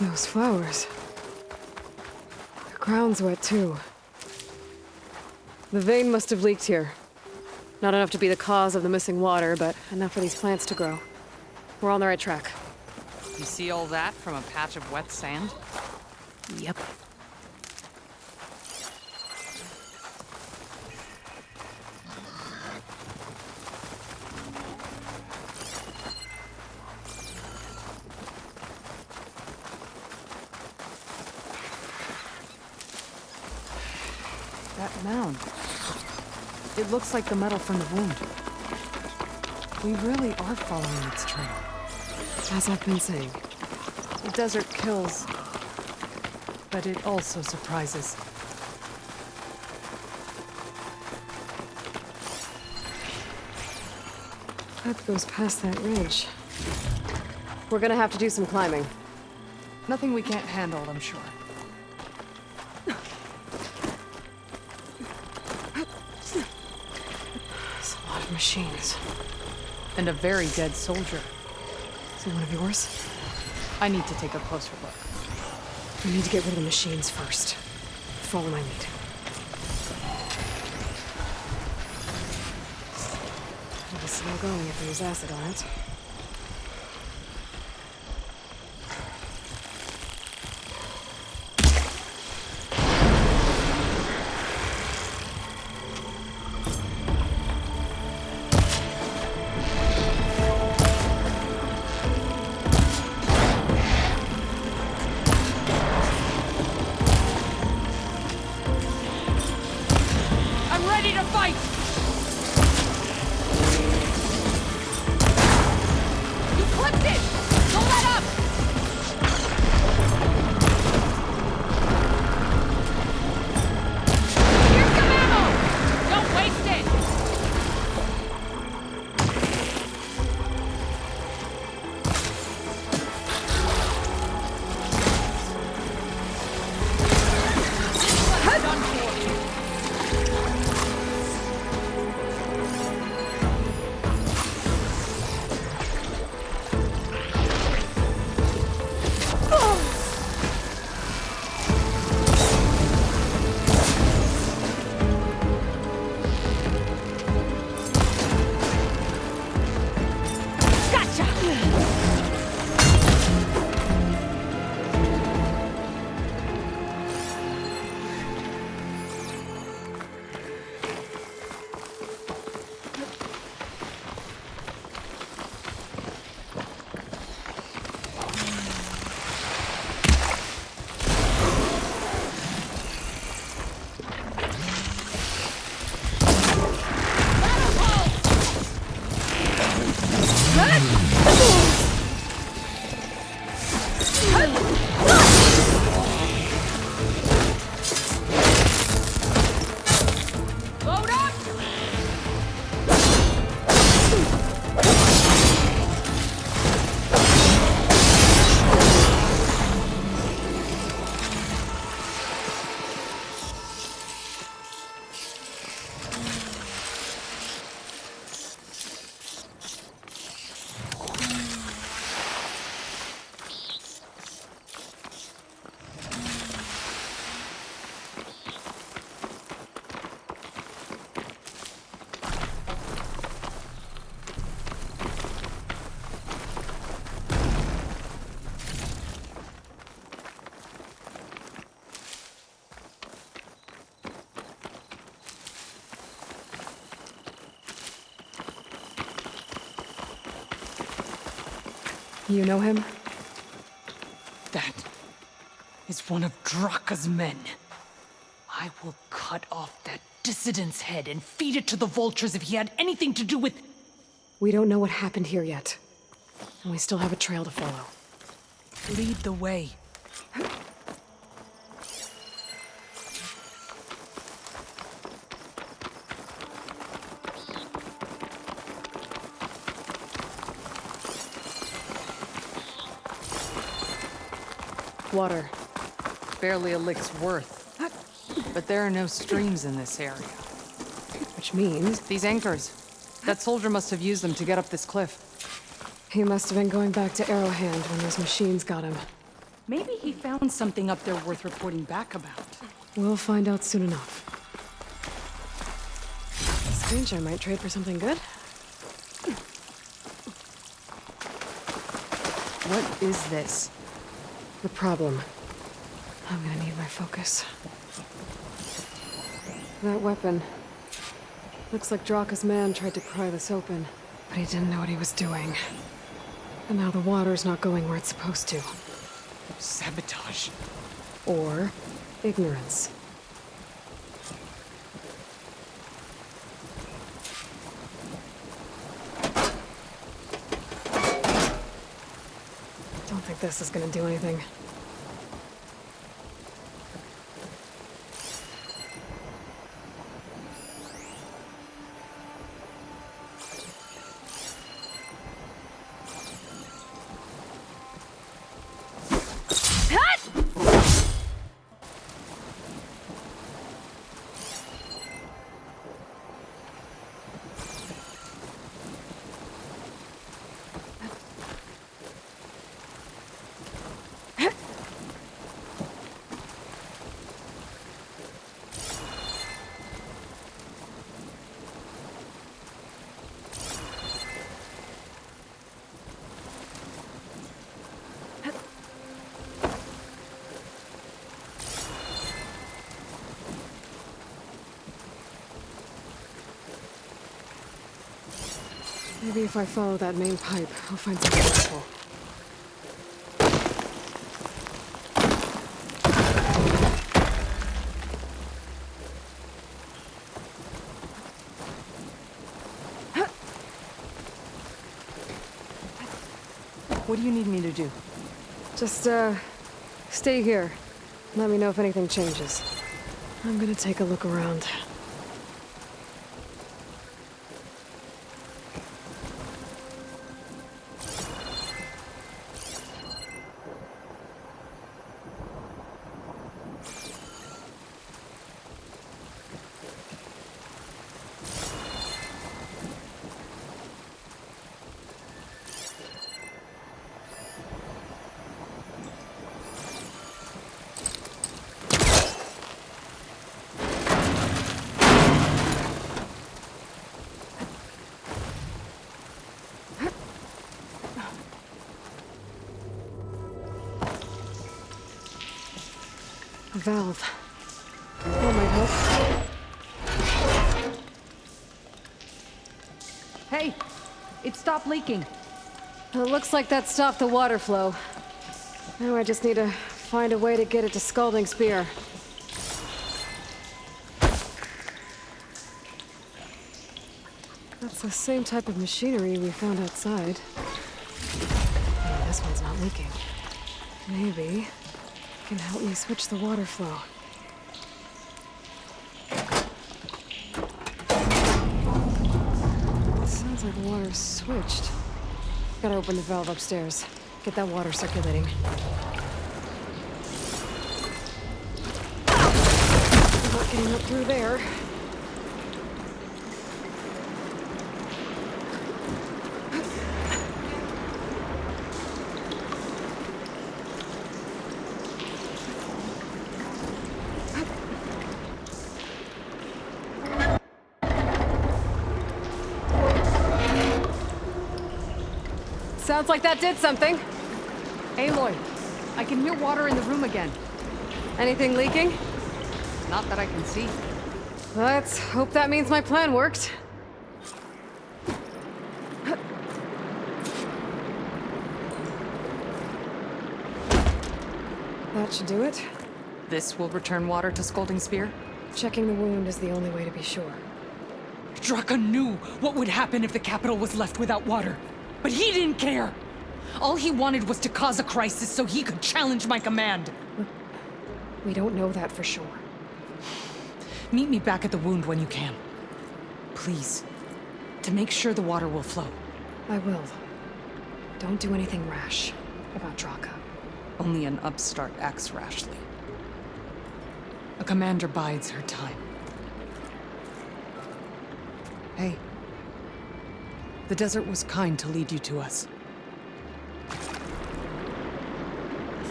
those flowers? The ground's wet too. The vein must have leaked here. Not enough to be the cause of the missing water, but enough for these plants to grow. We're on the right track. You see all that from a patch of wet sand? Yep. That mound. It looks like the metal from the wound. We really are following its trail. As I've been saying. The desert kills, but it also surprises. That goes past that ridge. We're gonna have to do some climbing. Nothing we can't handle, I'm sure. It's a lot of machines. And a very dead soldier. Is it one of yours? I need to take a closer look. We need to get rid of the machines first. Follow my lead. It'll be slow going if there's acid on it. I'm ready to fight! You clipped it! Don't let up! Here's some ammo! Don't waste it! What's done for you? Load up! You know him? That is one of Draka's men. I will cut off that dissident's head and feed it to the vultures if he had anything to do with... We don't know what happened here yet. And we still have a trail to follow. Lead the way. Water. Barely a lick's worth. But there are no streams in this area. Which means These anchors. That soldier must have used them to get up this cliff. he must have been going back to Arrowhand when those machines got him. Maybe he found something up there worth reporting back about. We'll find out soon enough. Strange, I might trade for something good. What is this? The problem. I'm gonna need my focus. That weapon. Looks like Draka's man tried to pry this open, but he didn't know what he was doing. And now the water's not going where it's supposed to. Sabotage. Or ignorance. Don't think this is gonna do anything. Maybe if I follow that main pipe, I'll find something useful. What do you need me to do? Just, stay here. Let me know if anything changes. I'm gonna take a look around. A valve. That might help. Hey! It stopped leaking. It looks like that stopped the water flow. Now I just need to find a way to get it to Scalding Spear. That's the same type of machinery we found outside. Oh, this one's not leaking. Maybe it can help me switch the water flow. It sounds like the water's switched. Gotta open the valve upstairs. Get that water circulating. Not getting up through there. Sounds like that did something. Aloy, I can hear water in the room again. Anything leaking? Not that I can see. Let's hope that means my plan worked. That should do it. This will return water to Scalding Spear? Checking the wound is the only way to be sure. Draka knew what would happen if the capital was left without water. But he didn't care! All he wanted was to cause a crisis so he could challenge my command. We don't know that for sure. Meet me back at the wound when you can. Please. To make sure the water will flow. I will. Don't do anything rash about Draka. Only an upstart acts rashly. A commander bides her time. Hey. The desert was kind to lead you to us.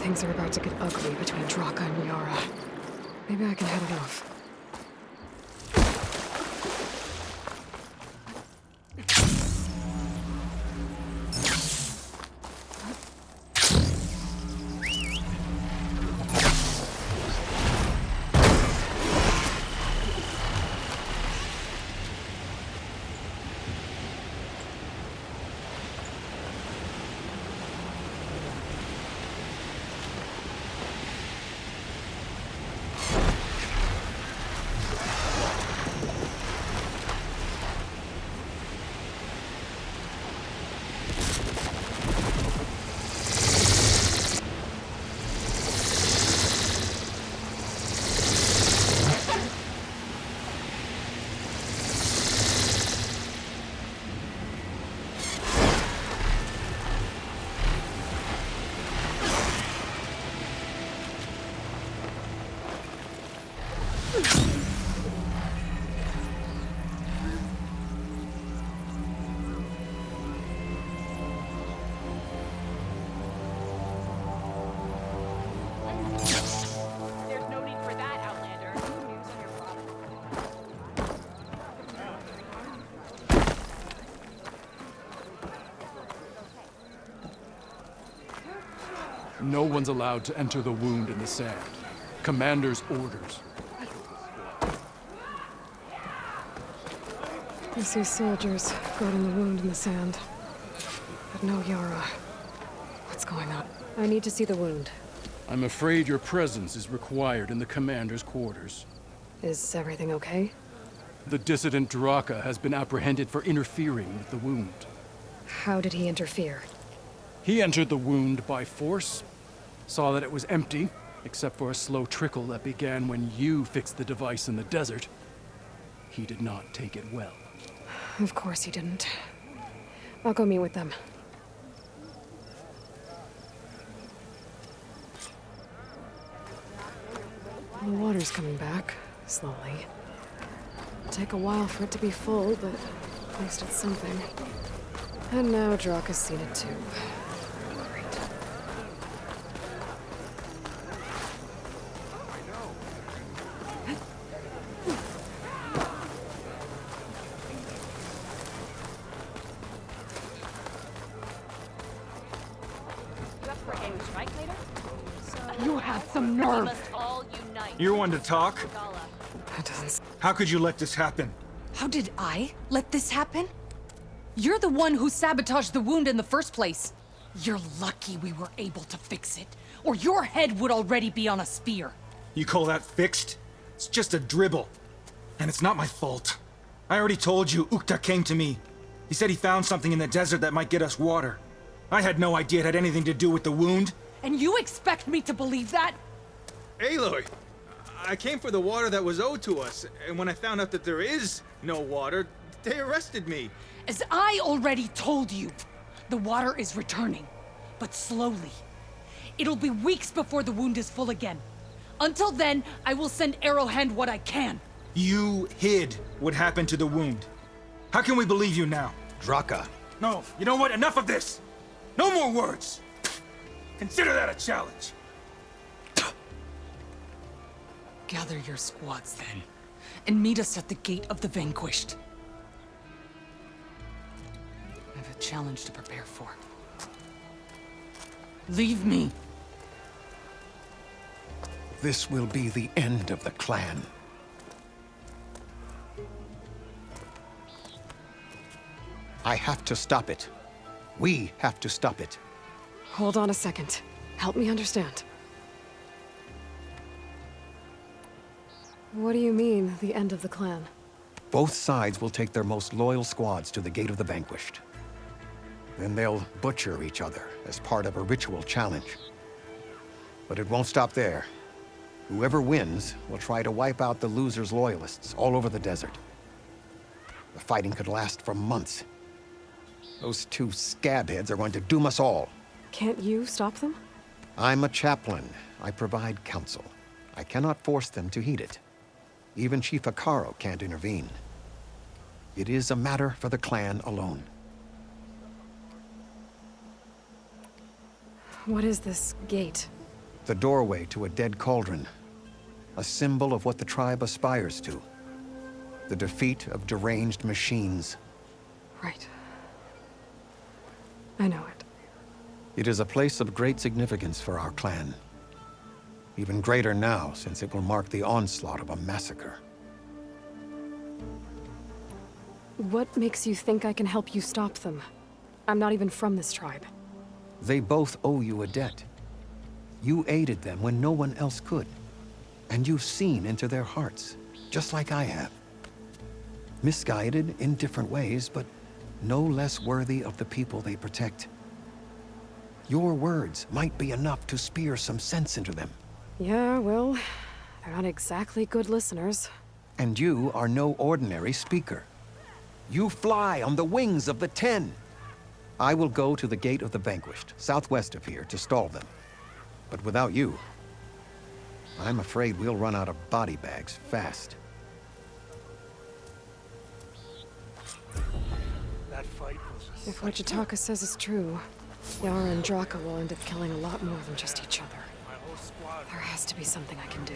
things are about to get ugly between Draka and Yara. Maybe I can head it off. There's no need for that, Outlander. News on your product. No one's allowed to enter the wound in the sand. Commander's orders. I see soldiers guarding the wound in the sand. But no Yara. What's going on? I need to see the wound. I'm afraid your presence is required in the commander's quarters. Is everything okay? The dissident Draka has been apprehended for interfering with the wound. How did he interfere? He entered the wound by force, saw that it was empty, except for a slow trickle that began when you fixed the device in the desert. He did not take it well. Of course he didn't. I'll go meet with them. The water's coming back, slowly. It'll take a while for it to be full, but at least it's something. And now Draka's seen it too. Great. You up for a strike later? You have some We nerve! must all unite. You're one to talk? Gala. That doesn't... How could you let this happen? How did I let this happen? You're the one who sabotaged the wound in the first place. You're lucky we were able to fix it, or your head would already be on a spear. You call that fixed? It's just a dribble. And it's not my fault. I already told you, Ukta came to me. He said he found something in the desert that might get us water. I had no idea it had anything to do with the wound. And you expect me to believe that? Aloy, I came for the water that was owed to us, and when I found out that there is no water, they arrested me. As I already told you, the water is returning, but slowly. It'll be weeks before the wound is full again. Until then, I will send Arrowhand what I can. You hid what happened to the wound. How can we believe you now? Draka. No, you know what? Enough of this! No more words! Consider that a challenge. Gather your squads then, and meet us at the Gate of the Vanquished. I have a challenge to prepare for. Leave me. This will be the end of the clan. I have to stop it. We have to stop it. Hold on a second. Help me understand. What do you mean, the end of the clan? Both sides will take their most loyal squads to the Gate of the Vanquished. Then they'll butcher each other as part of a ritual challenge. But it won't stop there. Whoever wins will try to wipe out the loser's loyalists all over the desert. The fighting could last for months. Those two scabheads are going to doom us all. Can't you stop them? I'm a chaplain. I provide counsel. I cannot force them to heed it. Even Chief Hekarro can't intervene. It is a matter for the clan alone. What is this gate? The doorway to a dead cauldron. A symbol of what the tribe aspires to. The defeat of deranged machines. Right. I know it. It is a place of great significance for our clan. Even greater now, since it will mark the onslaught of a massacre. What makes you think I can help you stop them? I'm not even from this tribe. They both owe you a debt. You aided them when no one else could. And you've seen into their hearts, just like I have. Misguided in different ways, but no less worthy of the people they protect. Your words might be enough to spear some sense into them. Yeah, well, they're not exactly good listeners. And you are no ordinary speaker. You fly on the wings of the Ten. I will go to the Gate of the Vanquished, southwest of here, to stall them. But without you, I'm afraid we'll run out of body bags fast. If what Jataka says is true, Yara and Draka will end up killing a lot more than just each other. There has to be something I can do.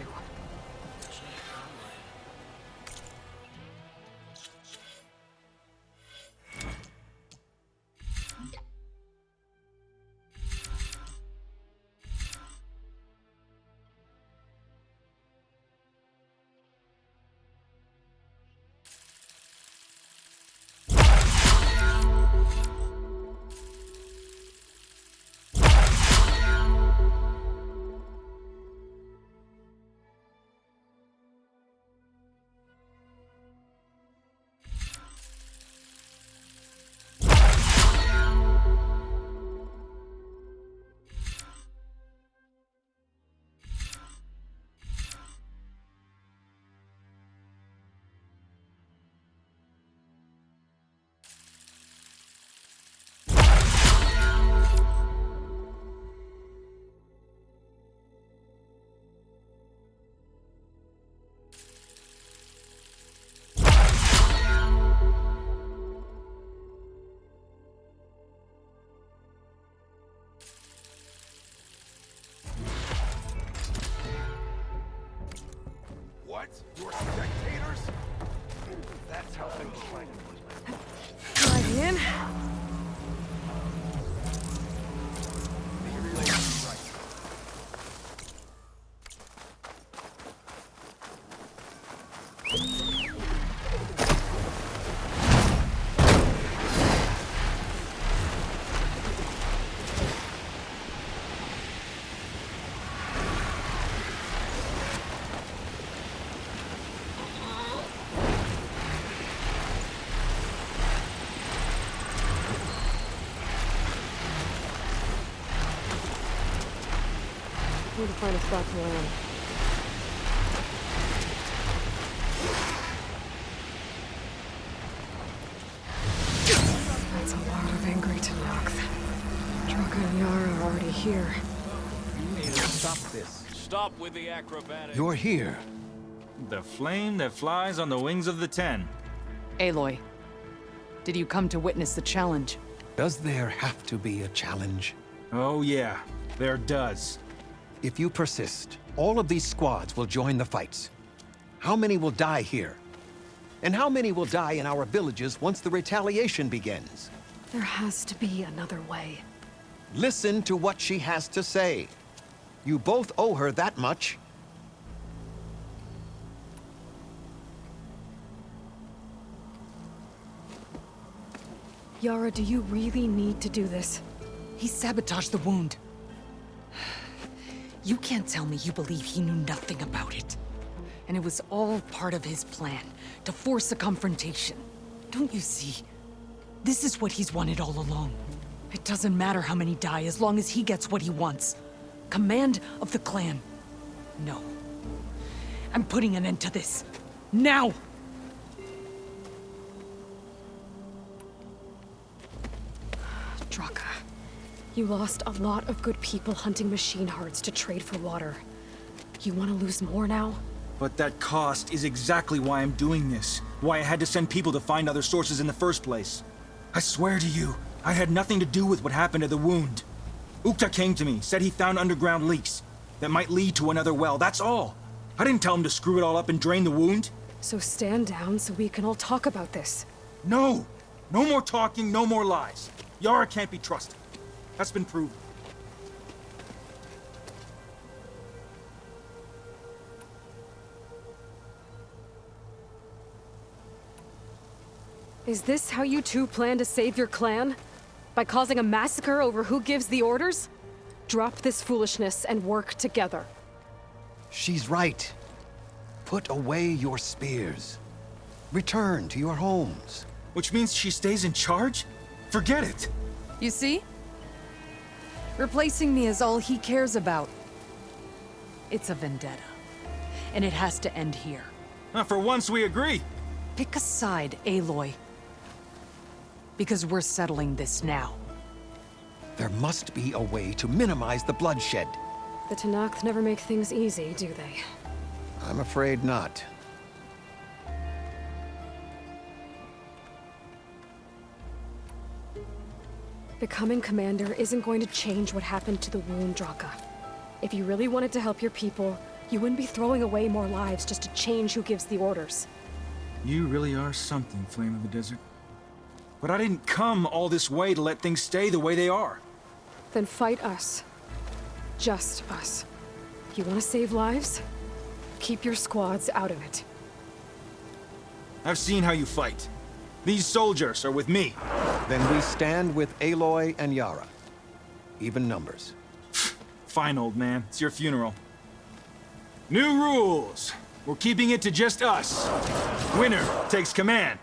What? You're spectators? That's how things play. Right in. Need to find a spot to land. That's a lot of angry Tenakth. Draka and Yara are already here. You need to stop this. Stop with the acrobatics. You're here. The flame that flies on the wings of the Ten. Aloy, did you come to witness the challenge? Does there have to be a challenge? Oh yeah, there does. If you persist, all of these squads will join the fights. How many will die here? And how many will die in our villages once the retaliation begins? There has to be another way. Listen to what she has to say. You both owe her that much. Yara, do you really need to do this? He sabotaged the wound. You can't tell me you believe he knew nothing about it. And it was all part of his plan, to force a confrontation. Don't you see? This is what he's wanted all along. It doesn't matter how many die as long as he gets what he wants. Command of the clan. No. I'm putting an end to this. Now! Draka, you lost a lot of good people hunting machine hearts to trade for water. You want to lose more now? But that cost is exactly why I'm doing this. Why I had to send people to find other sources in the first place. I swear to you, I had nothing to do with what happened to the wound. Ukta came to me, said he found underground leaks. that might lead to another well, that's all. I didn't tell him to screw it all up and drain the wound. So stand down so we can all talk about this. No! No more talking, no more lies. Yara can't be trusted. That's been proven. Is this how you two plan to save your clan? By causing a massacre over who gives the orders? Drop this foolishness and work together. She's right. Put away your spears. Return to your homes. Which means she stays in charge? Forget it. You see? Replacing me is all he cares about. It's a vendetta. And it has to end here. For once we agree. Pick a side, Aloy. Because we're settling this now. There must be a way to minimize the bloodshed. The Tenakth never make things easy, do they? I'm afraid not. Becoming commander isn't going to change what happened to the wound, Draka. If you really wanted to help your people, you wouldn't be throwing away more lives just to change who gives the orders. You really are something, Flame of the Desert. But I didn't come all this way to let things stay the way they are. Then fight us. Just us. You want to save lives? Keep your squads out of it. I've seen how you fight. These soldiers are with me. Then we stand with Aloy and Yara. Even numbers. Fine, old man. It's your funeral. New rules. We're keeping it to just us. Winner takes command.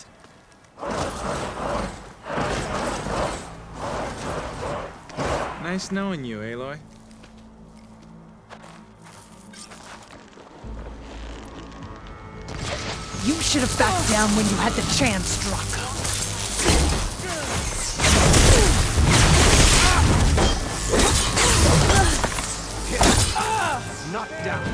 Nice knowing you, Aloy. You should have backed down when you had the chance, Draka. Knocked down.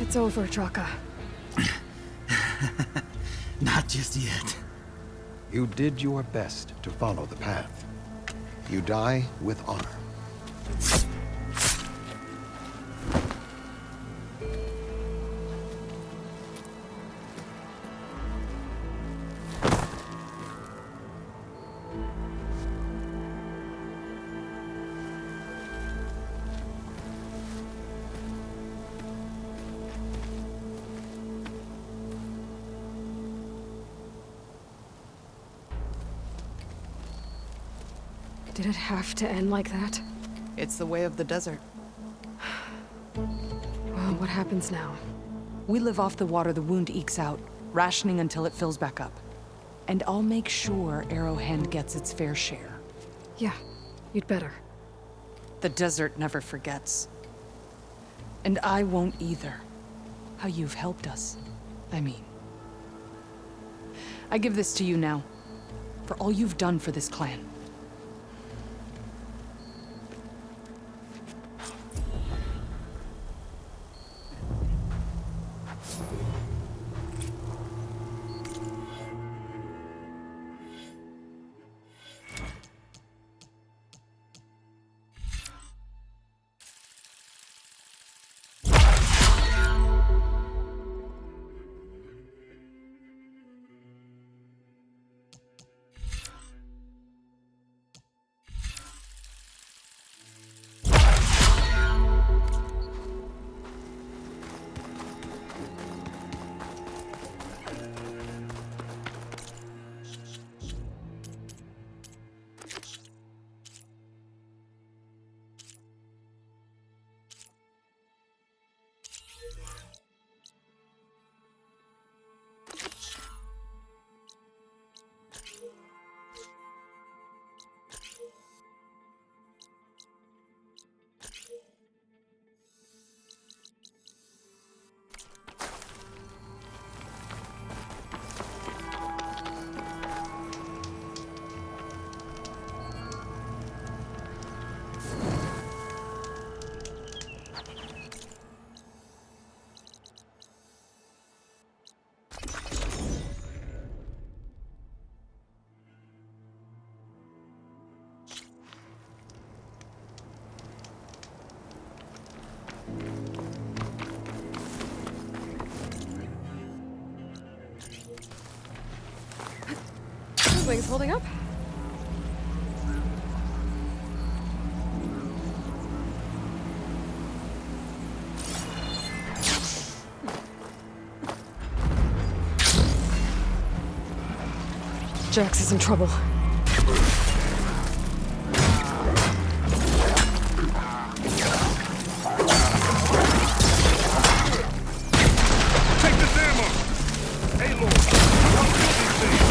It's over, Draka. Not just yet. You did your best to follow the path. You die with honor. Did it have to end like that? It's the way of the desert. Well, what happens now? We live off the water the wound ekes out, rationing until it fills back up. And I'll make sure Arrowhand gets its fair share. Yeah, you'd better. The desert never forgets. And I won't either. How you've helped us, I mean. I give this to you now, for all you've done for this clan. wings holding up? Jax is in trouble. Take this ammo! Aloy, help kill these things!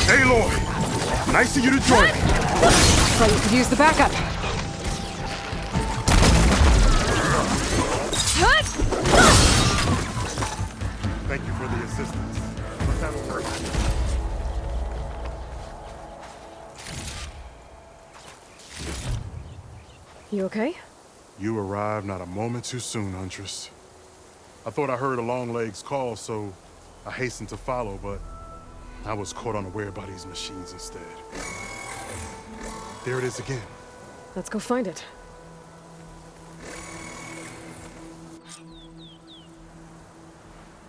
Aloy, nice of you to join me. Thought you could use the backup. Thank you for the assistance. Let's have a word. You okay? You arrived not a moment too soon, Huntress. I thought I heard a Longlegs call, so I hastened to follow, but I was caught unaware by these machines instead. There it is again. Let's go find it.